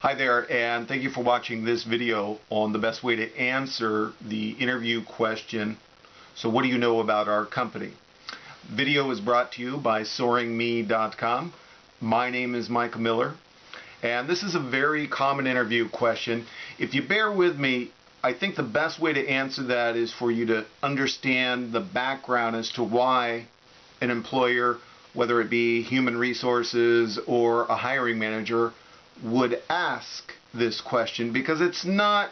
Hi there, and thank you for watching this video on the best way to answer the interview question, so what do you know about our company? Video is brought to you by soaringme.com. My name is Michael Miller, and this is a very common interview question. If you bear with me, I think the best way to answer that is for you to understand the background as to why an employer, whether it be human resources or a hiring manager, would ask this question, because it's not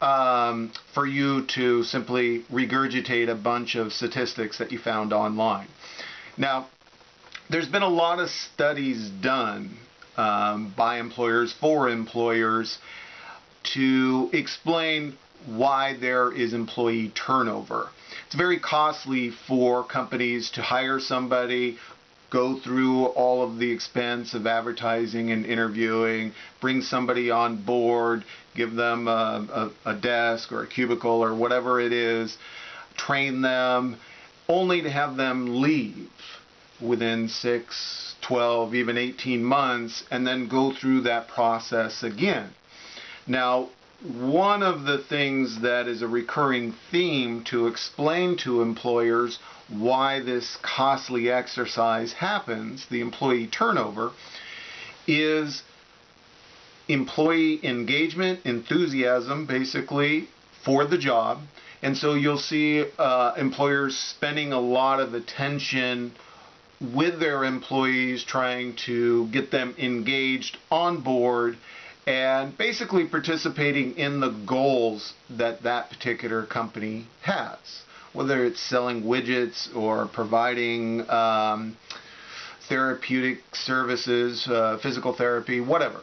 for you to simply regurgitate a bunch of statistics that you found online. Now, there's been a lot of studies done by employers for employers to explain why there is employee turnover. It's very costly for companies to hire somebody, go through all of the expense of advertising and interviewing, bring somebody on board, give them a desk or a cubicle or whatever it is, train them, only to have them leave within 6, 12, even 18 months, and then go through that process again. Now, one of the things that is a recurring theme to explain to employers why this costly exercise happens, the employee turnover, is employee engagement, enthusiasm, basically, for the job. And so you'll see employers spending a lot of attention with their employees, trying to get them engaged on board and basically participating in the goals that that particular company has, whether it's selling widgets or providing therapeutic services, physical therapy, whatever.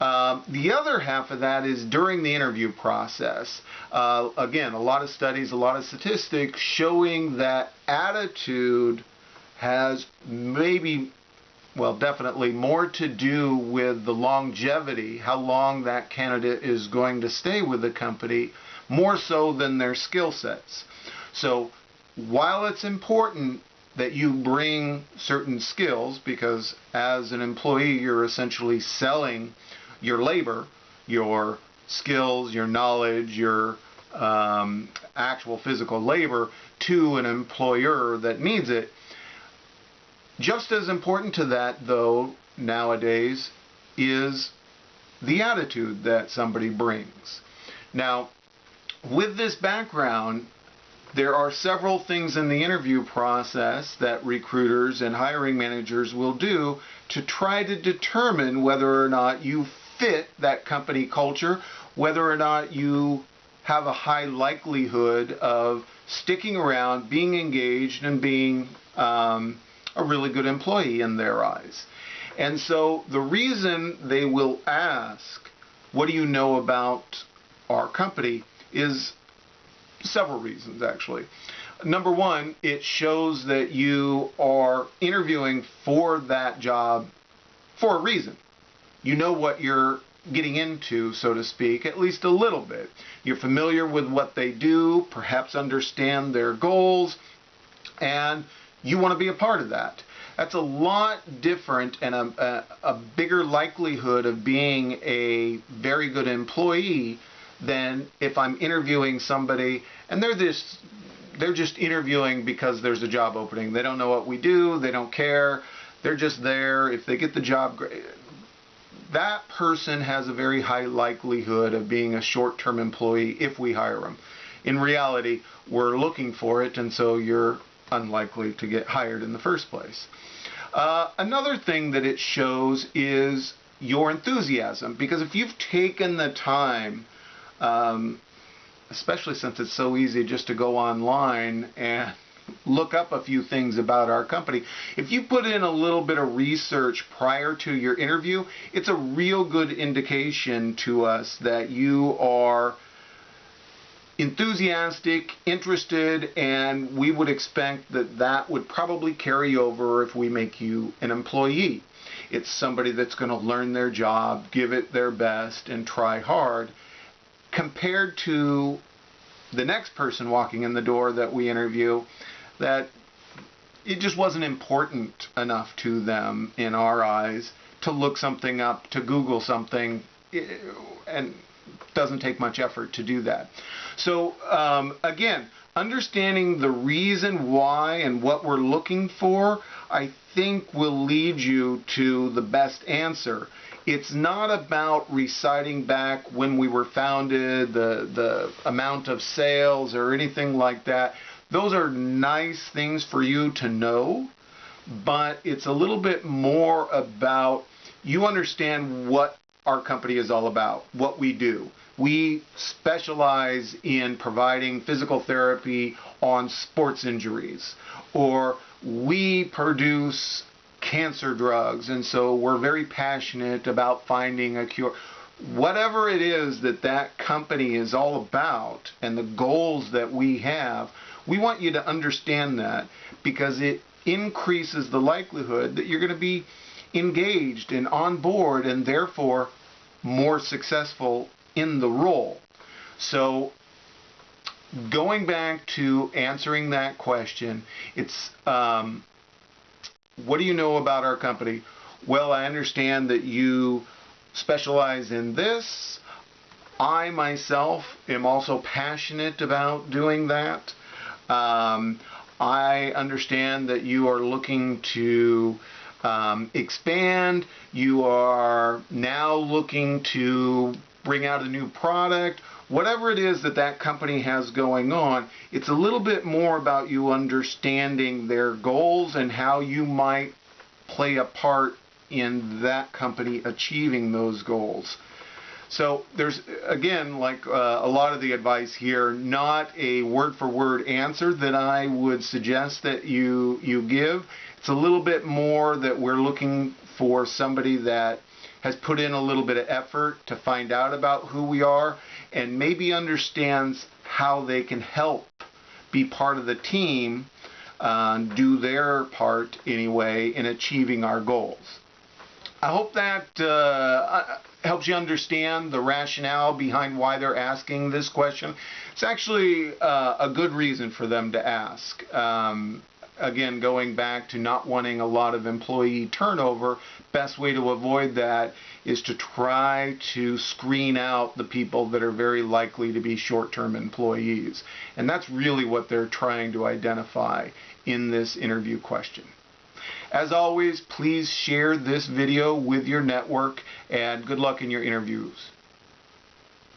The other half of that is during the interview process. Again, a lot of studies, a lot of statistics showing that attitude has definitely more to do with the longevity, how long that candidate is going to stay with the company, more so than their skill sets. So while it's important that you bring certain skills, because as an employee you're essentially selling your labor, your skills, your knowledge, your actual physical labor to an employer that needs it, just as important to that, though, nowadays, is the attitude that somebody brings. Now, with this background, there are several things in the interview process that recruiters and hiring managers will do to try to determine whether or not you fit that company culture, whether or not you have a high likelihood of sticking around, being engaged, and being a really good employee in their eyes. And so the reason they will ask, what do you know about our company, is several reasons, actually. Number one, it shows that you are interviewing for that job for a reason. You know what you're getting into, so to speak, at least a little bit. You're familiar with what they do, perhaps understand their goals, and you want to be a part of that. That's a lot different and a bigger likelihood of being a very good employee than if I'm interviewing somebody and they're just interviewing because there's a job opening. They don't know what we do, they don't care, they're just there. If they get the job, that person has a very high likelihood of being a short-term employee if we hire them. In reality, we're looking for it, and so you're unlikely to get hired in the first place. Another thing that it shows is your enthusiasm, because if you've taken the time, especially since it's so easy just to go online and look up a few things about our company, if you put in a little bit of research prior to your interview, it's a real good indication to us that you are enthusiastic, interested, and we would expect that that would probably carry over if we make you an employee. It's somebody that's going to learn their job, give it their best, and try hard, compared to the next person walking in the door that we interview, that it just wasn't important enough to them in our eyes to look something up, to Google something, and doesn't take much effort to do that. So again, understanding the reason why and what we're looking for, I think will lead you to the best answer. It's not about reciting back when we were founded, the amount of sales or anything like that. Those are nice things for you to know, but it's a little bit more about you understand what our company is all about, what we do. We specialize in providing physical therapy on sports injuries, or we produce cancer drugs, and so we're very passionate about finding a cure. Whatever it is that that company is all about and the goals that we have, we want you to understand that, because it increases the likelihood that you're going to be engaged and on board and therefore more successful in the role. So going back to answering that question, it's what do you know about our company? Well, I understand that you specialize in this. I myself am also passionate about doing that. I understand that you are looking to expand. You are now looking to bring out a new product. Whatever it is that that company has going on, it's a little bit more about you understanding their goals and how you might play a part in that company achieving those goals. So there's, again, like a lot of the advice here, not a word-for-word answer that I would suggest that you give. It's a little bit more that we're looking for somebody that has put in a little bit of effort to find out about who we are and maybe understands how they can help be part of the team, do their part anyway in achieving our goals. I hope that helps you understand the rationale behind why they're asking this question. It's actually a good reason for them to ask. Again, going back to not wanting a lot of employee turnover, best way to avoid that is to try to screen out the people that are very likely to be short-term employees. And that's really what they're trying to identify in this interview question. As always, please share this video with your network, and good luck in your interviews.